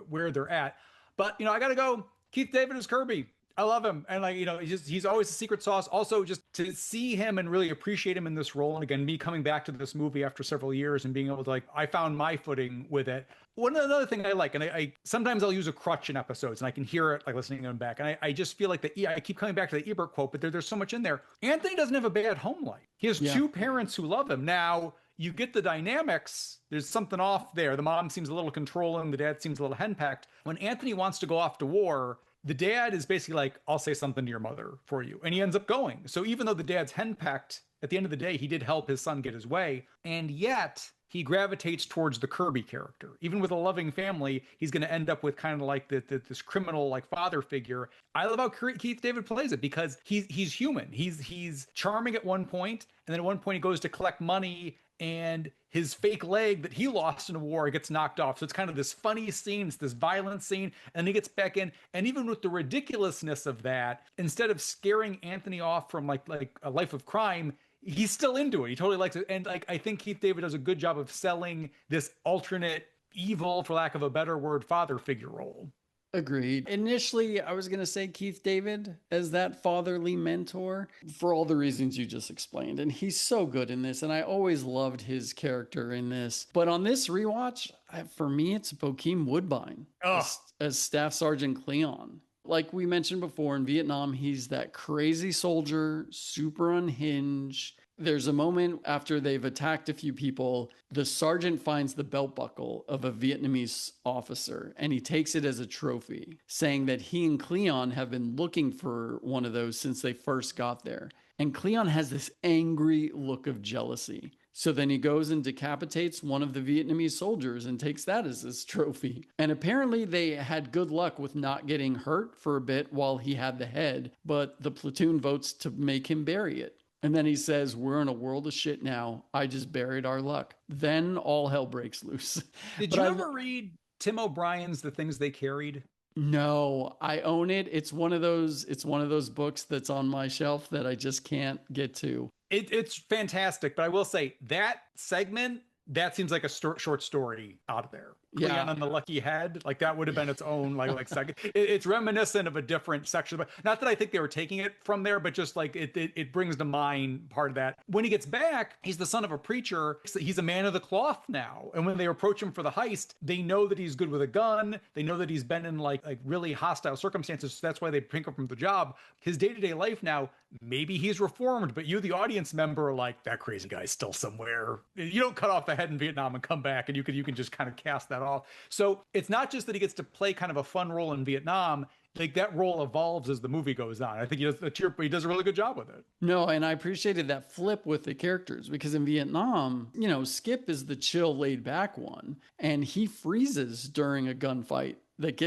where they're at. But I gotta go. Keith David is Kirby. I love him, and he's always a secret sauce. Also, just to see him and really appreciate him in this role, and again, me coming back to this movie after several years and being able to I found my footing with it. Another thing I like, and I sometimes I'll use a crutch in episodes, and I can hear it listening to them back, and I just feel like I keep coming back to the Ebert quote, but there's so much in there. Anthony doesn't have a bad home life. He has two parents who love him. Now you get the dynamics. There's something off there. The mom seems a little controlling. The dad seems a little henpecked. When Anthony wants to go off to war, the dad is basically like, I'll say something to your mother for you. And he ends up going. So even though the dad's henpecked, at the end of the day, he did help his son get his way. And yet he gravitates towards the Kirby character. Even with a loving family, he's going to end up with kind of like this criminal father figure. I love how Keith David plays it because he's human. He's charming at one point, and then at one point he goes to collect money and his fake leg that he lost in a war gets knocked off. So it's kind of this funny scene, it's this violent scene, and he gets back in. And even with the ridiculousness of that, instead of scaring Anthony off from like a life of crime, he's still into it. He totally likes it. And I think Keith David does a good job of selling this alternate evil, for lack of a better word, father figure role. Agreed. Initially, I was going to say Keith David as that fatherly mentor for all the reasons you just explained. And he's so good in this. And I always loved his character in this. But on this rewatch, for me, it's Bokeem Woodbine as Staff Sergeant Cleon. Like we mentioned before, in Vietnam, he's that crazy soldier, super unhinged. There's a moment after they've attacked a few people, the sergeant finds the belt buckle of a Vietnamese officer and he takes it as a trophy, saying that he and Cleon have been looking for one of those since they first got there. And Cleon has this angry look of jealousy. So then he goes and decapitates one of the Vietnamese soldiers and takes that as his trophy. And apparently they had good luck with not getting hurt for a bit while he had the head, but the platoon votes to make him bury it. And then he says, "We're in a world of shit now. I just buried our luck." Then all hell breaks loose. Did But you I ever read Tim O'Brien's The Things They Carried? no, I own it. It's one of those books that's on my shelf that I just can't get to. It's fantastic, but I will say that segment, that seems like a short story out of there. Cleon Yeah. on the Lucky Head, like that would have been its own like second. It's reminiscent of a different section, but not that I think they were taking it from there, but just like it brings to mind part of that. When he gets back, he's the son of a preacher. He's a man of the cloth now, and when they approach him for the heist, they know that he's good with a gun. They know that he's been in like really hostile circumstances. So that's why they pick him from the job. His day-to-day life now, maybe he's reformed, but you, the audience member, are like, that crazy guy's still somewhere. You don't cut off the head in Vietnam and come back, and you can just kind of cast that off. So it's not just that he gets to play kind of a fun role in Vietnam. Like that role evolves as the movie goes on. I think he does a really good job with it. No, and I appreciated that flip with the characters because in Vietnam, Skip is the chill, laid back one, and he freezes during a gunfight that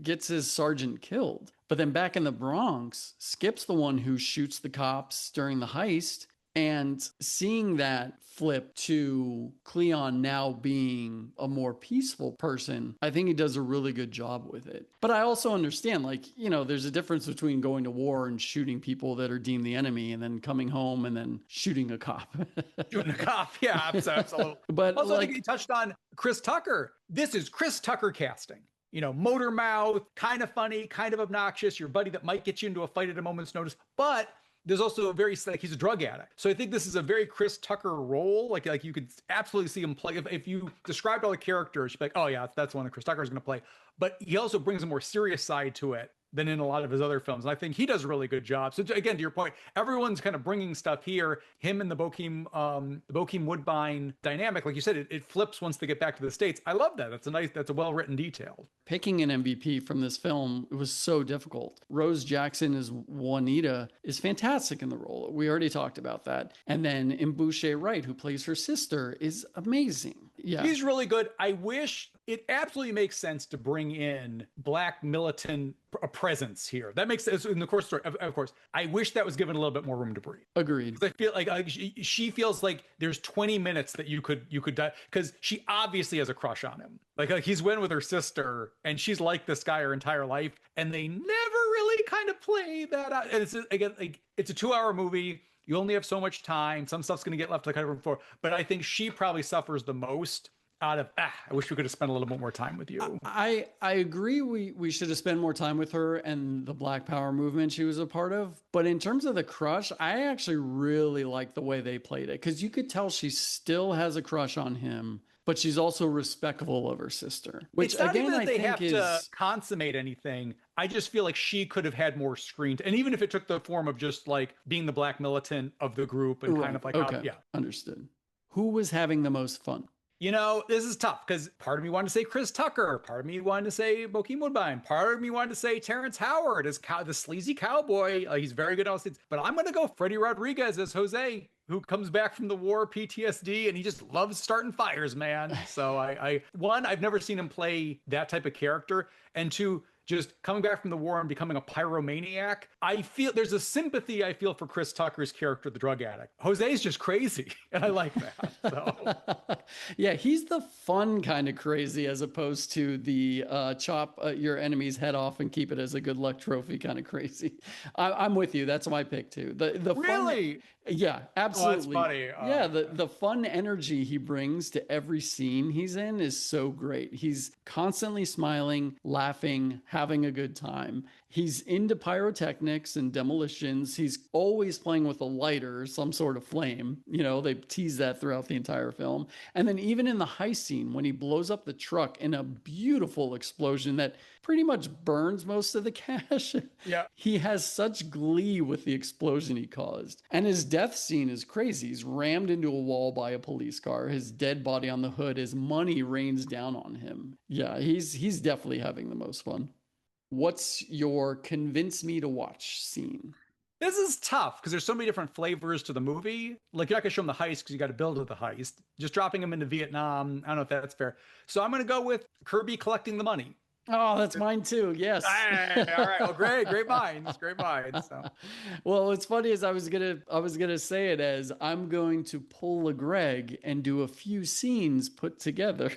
gets his sergeant killed. But then back in the Bronx, Skip's the one who shoots the cops during the heist. And seeing that flip to Cleon now being a more peaceful person, I think he does a really good job with it. But I also understand, there's a difference between going to war and shooting people that are deemed the enemy and then coming home and then shooting a cop. Shooting a cop, yeah, absolutely. But also, I think you touched on Chris Tucker. This is Chris Tucker casting. Motor mouth, kind of funny, kind of obnoxious, your buddy that might get you into a fight at a moment's notice, but there's also a very he's a drug addict. So I think this is a very Chris Tucker role. Like you could absolutely see him play. If you described all the characters, you'd be like, oh yeah, that's one that Chris Tucker is going to play. But he also brings a more serious side to it than in a lot of his other films. And I think he does a really good job. So again, to your point, everyone's kind of bringing stuff here. Him and the Bokeem Woodbine dynamic, like you said, it flips once they get back to the States. I love that. That's a well-written detail. Picking an MVP from this film, it was so difficult. Rose Jackson as Juanita is fantastic in the role. We already talked about that. And then M'Bouche Wright, who plays her sister, is amazing. Yeah. He's really good. I wish it absolutely makes sense to bring in Black militant a presence here. That makes sense in the course story. Of course, I wish that was given a little bit more room to breathe. Agreed. I feel like she feels like there's 20 minutes that you could die because she obviously has a crush on him. Like he's been with her sister and she's liked this guy her entire life, and they never really kind of play that out. And it's again like it's a 2-hour movie. You only have so much time. Some stuff's going to get left to cover before. But I think she probably suffers the most out of, I wish we could have spent a little bit more time with you. I agree we should have spent more time with her and the Black Power movement she was a part of. But in terms of the crush, I actually really like the way they played it. Because you could tell she still has a crush on him, but she's also respectful of her sister. Which it's not again, even that I they think have to consummate anything. I just feel like she could have had more screen. And even if it took the form of just like being the Black militant of the group and kind of like, okay. Understood. Who was having the most fun? This is tough because part of me wanted to say Chris Tucker, part of me wanted to say Bokeem Woodbine, part of me wanted to say Terrence Howard as the sleazy cowboy. He's very good on stage, but I'm going to go Freddie Rodriguez as Jose, who comes back from the war, PTSD, and he just loves starting fires, man. So I've never seen him play that type of character, and two, just coming back from the war and becoming a pyromaniac. I feel there's a sympathy I feel for Chris Tucker's character, the drug addict. Jose's just crazy, and I like that. So. Yeah, he's the fun kind of crazy as opposed to the chop your enemy's head off and keep it as a good luck trophy kind of crazy. I'm with you. That's my pick too. The really. Fun, yeah, absolutely. Oh, that's funny. Yeah, the fun energy he brings to every scene he's in is so great. He's constantly smiling, laughing, having a good time. He's into pyrotechnics and demolitions. He's always playing with a lighter, some sort of flame. They tease that throughout the entire film. And then even in the heist scene, when he blows up the truck in a beautiful explosion that pretty much burns most of the cash. Yeah. He has such glee with the explosion he caused. And his death scene is crazy. He's rammed into a wall by a police car. His dead body on the hood. His money rains down on him. Yeah, he's definitely having the most fun. What's your convince me to watch scene? This is tough because there's so many different flavors to the movie. Like you're not gonna show him the heist because you got to build with the heist. Just dropping him into Vietnam, I don't know if that's fair. So I'm gonna go with Kirby collecting the money. Oh, that's mine too. Yes. Hey, all right. Well, great minds, great minds. So, Well, what's funny is I was gonna say it as I'm going to pull a Greg and do a few scenes put together.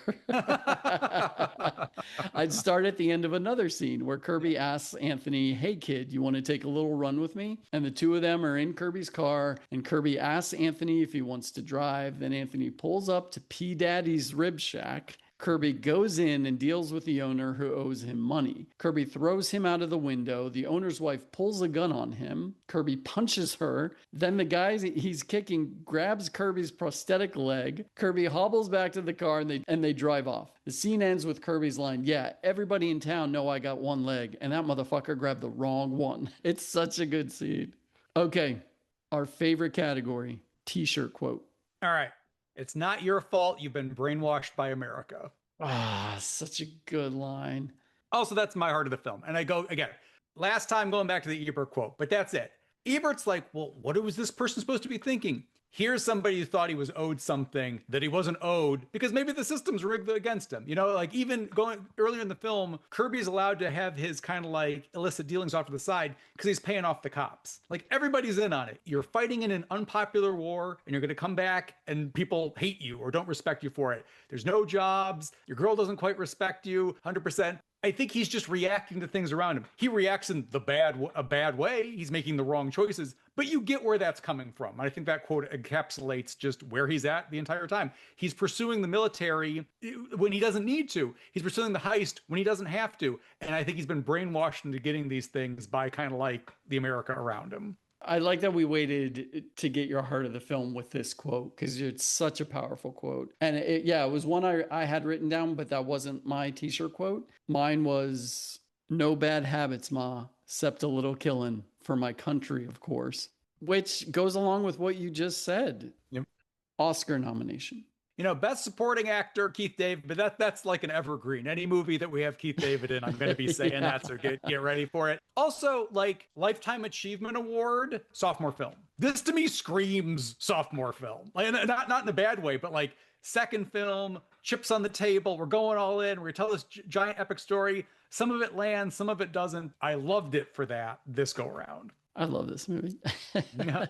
I'd start at the end of another scene where Kirby asks Anthony, "Hey kid, you want to take a little run with me?" And the two of them are in Kirby's car, and Kirby asks Anthony if he wants to drive. Then Anthony pulls up to P Daddy's Rib Shack. Kirby goes in and deals with the owner who owes him money. Kirby throws him out of the window. The owner's wife pulls a gun on him. Kirby punches her. Then the guy he's kicking grabs Kirby's prosthetic leg. Kirby hobbles back to the car and they drive off. The scene ends with Kirby's line, "Yeah, everybody in town know I got one leg, and that motherfucker grabbed the wrong one." It's such a good scene. Okay, our favorite category, t-shirt quote. all right. It's not your fault you've been brainwashed by America. Ah, such a good line. Also, that's my heart of the film. And I go again, last time going back to the Ebert quote, but that's it. Ebert's like, well, what was this person supposed to be thinking? Here's somebody who thought he was owed something that he wasn't owed because maybe the system's rigged against him. You know, like even going earlier in the film, Kirby's allowed to have his kind of like illicit dealings off to the side because he's paying off the cops. Like everybody's in on it. You're fighting in an unpopular war and you're going to come back and people hate you or don't respect you for it. There's no jobs. Your girl doesn't quite respect you 100%. I think he's just reacting to things around him. He reacts in a bad way. He's making the wrong choices, but you get where that's coming from. And I think that quote encapsulates just where he's at the entire time. He's pursuing the military when he doesn't need to. He's pursuing the heist when he doesn't have to. And I think he's been brainwashed into getting these things by kind of like the America around him. I like that we waited to get your heart of the film with this quote because it's such a powerful quote. And it was one I had written down, but that wasn't my t-shirt quote. Mine was, "No bad habits, ma, except a little killing for my country, of course," which goes along with what you just said. Yep. Oscar nomination. You know, best supporting actor, Keith David, but that's like an evergreen. Any movie that we have Keith David in, I'm going to be saying Yeah. that, so get ready for it. Also, like Lifetime Achievement Award, sophomore film. This to me screams sophomore film. Like not in a bad way, but like second film, chips on the table. We're going all in. We're going to tell this giant epic story. Some of it lands, some of it doesn't. I loved it for that this go around. I love this movie. Yeah.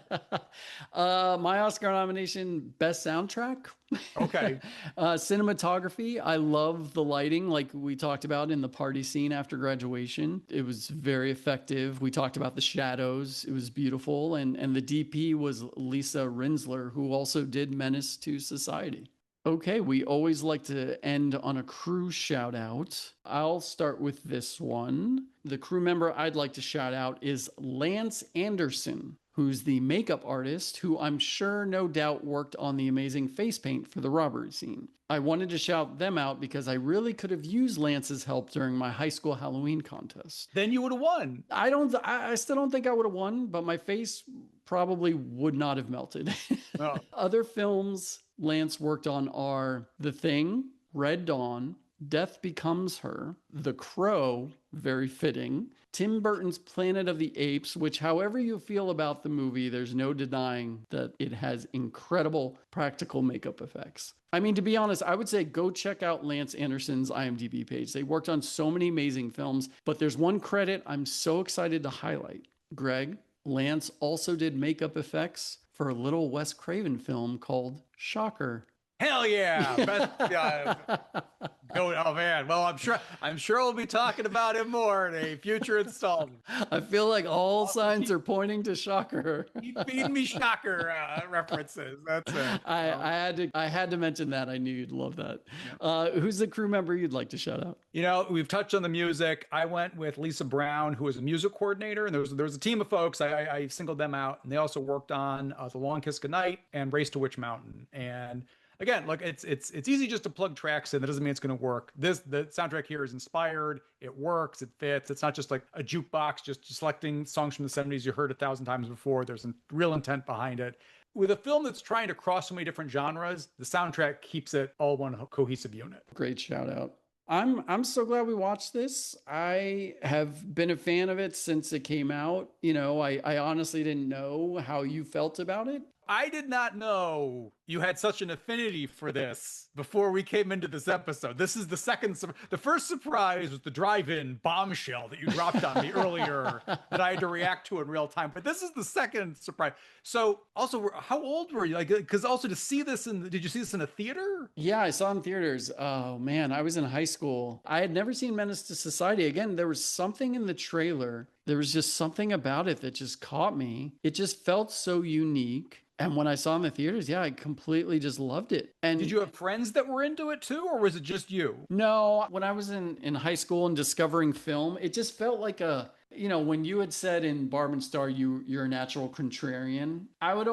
My Oscar nomination, best soundtrack. Okay. Cinematography. I love the lighting, like we talked about in the party scene after graduation. It was very effective. We talked about the shadows. It was beautiful. And the DP was Lisa Rinsler, who also did Menace to Society. Okay, we always like to end on a crew shout out. I'll start with this one. The crew member I'd like to shout out is Lance Anderson, who's the makeup artist who I'm sure no doubt worked on the amazing face paint for the robbery scene. I wanted to shout them out because I really could have used Lance's help during my high school Halloween contest. Then you would have won. I still don't think I would have won, but my face probably would not have melted. Oh. Other films Lance worked on are The Thing, Red Dawn, Death Becomes Her, The Crow, very fitting, Tim Burton's Planet of the Apes, which however you feel about the movie, there's no denying that it has incredible practical makeup effects. I mean, to be honest, I would say go check out Lance Anderson's IMDb page. They worked on so many amazing films, but there's one credit I'm so excited to highlight. Greg, Lance also did makeup effects for a little Wes Craven film called Shocker. Hell yeah! Oh man. Well, I'm sure we'll be talking about him more in a future installment. I feel like all signs are pointing to Shocker. Keep feeding me Shocker references. That's it. I had to mention that. I knew you'd love that. Yeah. Who's the crew member you'd like to shout out? You know, we've touched on the music. I went with Lisa Brown, who was a music coordinator, and there was a team of folks. I singled them out, and they also worked on The Long Kiss Goodnight and Race to Witch Mountain. And again, look, it's easy just to plug tracks in. That doesn't mean it's going to work. The soundtrack here is inspired. It works. It fits. It's not just like a jukebox, just selecting songs from the 70s you heard 1,000 times before. There's a real intent behind it. With a film that's trying to cross so many different genres, the soundtrack keeps it all one cohesive unit. Great shout out. I'm so glad we watched this. I have been a fan of it since it came out. You know, I honestly didn't know how you felt about it. I did not know you had such an affinity for this before we came into this episode. This is the second, the first surprise was the drive-in bombshell that you dropped on me earlier that I had to react to in real time. But this is the second surprise. So also, how old were you? Like, because also to see this did you see this in a theater? Yeah, I saw it in theaters. Oh man, I was in high school. I had never seen Menace to Society. Again, there was something in the trailer. There was just something about it that just caught me. It just felt so unique. And when I saw it in the theaters, yeah, I completely just loved it. And Did you have friends that were into it too, or was it just you? no, when I was in high school and discovering film, it just felt like when you had said in Barb and Star you're a natural contrarian, I would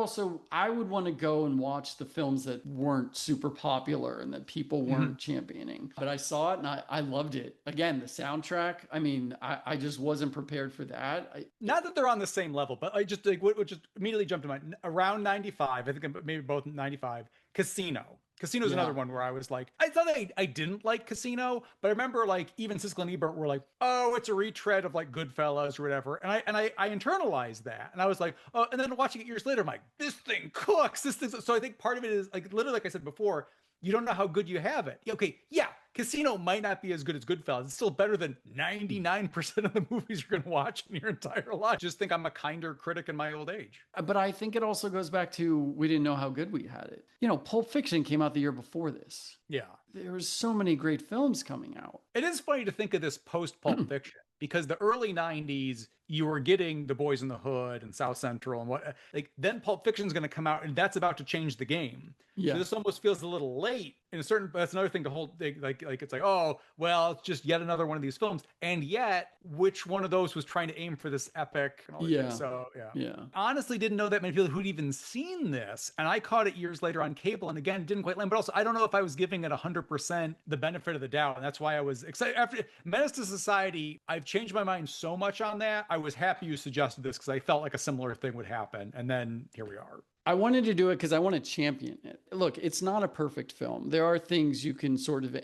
want to go and watch the films that weren't super popular and that people weren't championing. But I saw it and I loved it. Again, the soundtrack, I mean, I just wasn't prepared for that. Not that they're on the same level, but I just like what just immediately jumped to mind around 95, I think maybe both 95, Casino. Casino's Yeah. another one where I was like, I thought I didn't like Casino, but I remember like even Siskel and Ebert were like, oh, it's a retread of like Goodfellas or whatever. And I internalized that. And I was like, oh, and then watching it years later, I'm like, this thing cooks. So I think part of it is like literally, like I said before, you don't know how good you have it. Okay, yeah, Casino might not be as good as Goodfellas. It's still better than 99% of the movies you're going to watch in your entire life. Just think I'm a kinder critic in my old age. But I think it also goes back to we didn't know how good we had it. Pulp Fiction came out the year before this. Yeah. There was so many great films coming out. It is funny to think of this post Pulp Fiction because the early 90s, you were getting The Boys in the Hood and South Central and what, like, then Pulp Fiction's going to come out and that's about to change the game. Yeah. So this almost feels a little late in a certain, that's another thing to hold, like it's like, oh, well, it's just yet another one of these films. And yet, which one of those was trying to aim for this epic? And all Yeah. That? So, yeah. Yeah. Honestly, didn't know that many people who'd even seen this. And I caught it years later on cable. And again, didn't quite land. But also, I don't know if I was giving it 100% the benefit of the doubt. And that's why I was excited. After Menace to Society, I've changed my mind so much on that. I was happy you suggested this because I felt like a similar thing would happen. And then here we are. I wanted to do it because I want to champion it. Look, it's not a perfect film. There are things you can sort of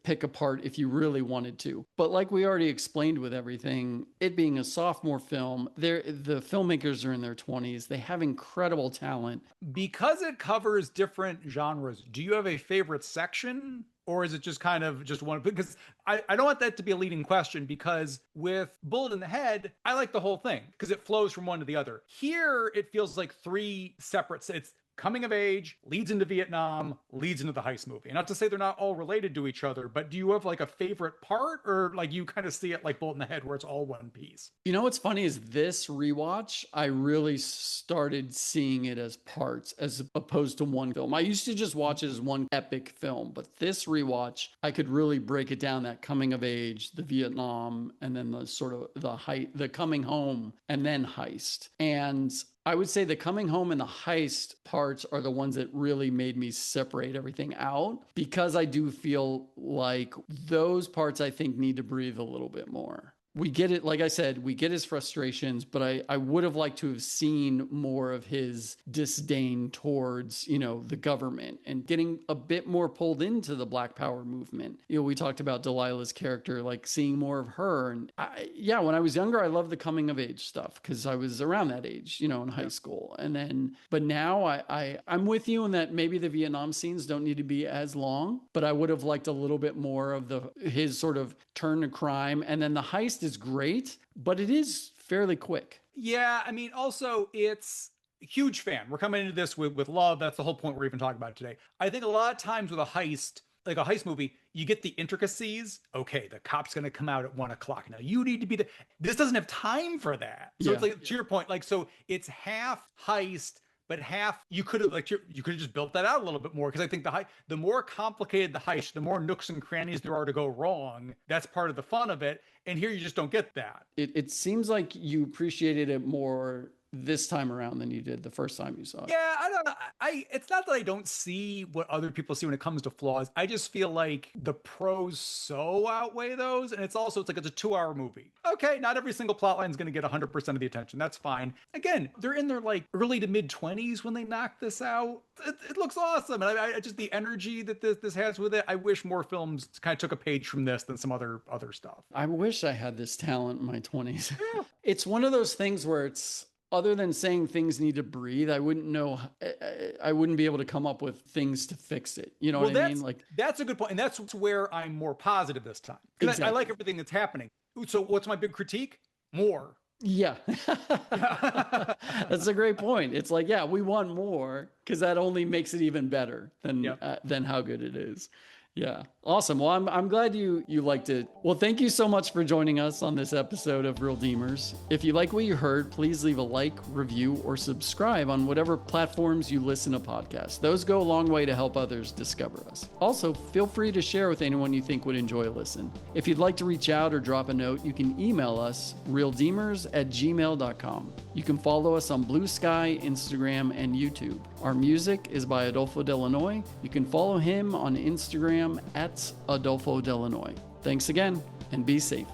pick apart if you really wanted to. But like we already explained with everything, it being a sophomore film, the filmmakers are in their 20s. They have incredible talent. Because it covers different genres, do you have a favorite section? Or is it just kind of just one? Because I don't want that to be a leading question because with Bullet in the Head, I like the whole thing because it flows from one to the other. Here, it feels like three separate, it's coming of age, leads into Vietnam, leads into the heist movie. And not to say they're not all related to each other, but do you have like a favorite part or like you kind of see it like Bullet in the Head where it's all one piece? You know what's funny is this rewatch, I really started seeing it as parts as opposed to one film. I used to just watch it as one epic film, but this rewatch, I could really break it down, that coming of age, the Vietnam, and then the sort of the coming home and then heist. And I would say the coming home and the heist parts are the ones that really made me separate everything out because I do feel like those parts I think need to breathe a little bit more. We get it, like I said, we get his frustrations, but I would have liked to have seen more of his disdain towards, the government and getting a bit more pulled into the Black Power movement. We talked about Delilah's character, like seeing more of her. And when I was younger, I loved the coming of age stuff because I was around that age, in high school. And then, but now I'm with you in that maybe the Vietnam scenes don't need to be as long, but I would have liked a little bit more of his sort of turn to crime. And then the heist is great, but it is fairly quick. Yeah, I mean, also it's huge fan. We're coming into this with love. That's the whole point we're even talking about today. I think a lot of times with a heist, like a heist movie, you get the intricacies. Okay, the cop's going to come out at 1:00. Now you need to be this doesn't have time for that. So it's like, to your point, like, so it's half heist, but half you could have just built that out a little bit more because I think the more complicated the heist, the more nooks and crannies there are to go wrong. That's part of the fun of it. And here you just don't get that. It seems like you appreciated it more this time around than you did the first time you saw it. Yeah, I don't know. It's not that I don't see what other people see when it comes to flaws. I just feel like the pros so outweigh those. And it's like it's a 2-hour movie. Okay, not every single plot line is going to get 100% of the attention. That's fine. Again, they're in their like early to mid 20s when they knock this out. It looks awesome. And I just the energy that this has with it. I wish more films kind of took a page from this than some other stuff. I wish I had this talent in my 20s. Yeah. It's one of those things where other than saying things need to breathe, I wouldn't know. I wouldn't be able to come up with things to fix it. You know what I mean? Like, that's a good point, and that's where I'm more positive this time, because I like everything that's happening. So what's my big critique? More. Yeah, that's a great point. It's like, yeah, we want more because that only makes it even better than how good it is. Yeah. Awesome. Well, I'm glad you liked it. Well, thank you so much for joining us on this episode of Real Demers. If you like what you heard, please leave a like, review, or subscribe on whatever platforms you listen to podcasts. Those go a long way to help others discover us. Also, feel free to share with anyone you think would enjoy a listen. If you'd like to reach out or drop a note, you can email us realdemers@gmail.com. You can follow us on Blue Sky, Instagram, and YouTube. Our music is by Adolfo Delanoy. You can follow him on Instagram @Adolfo Delanoy. Thanks again, and be safe.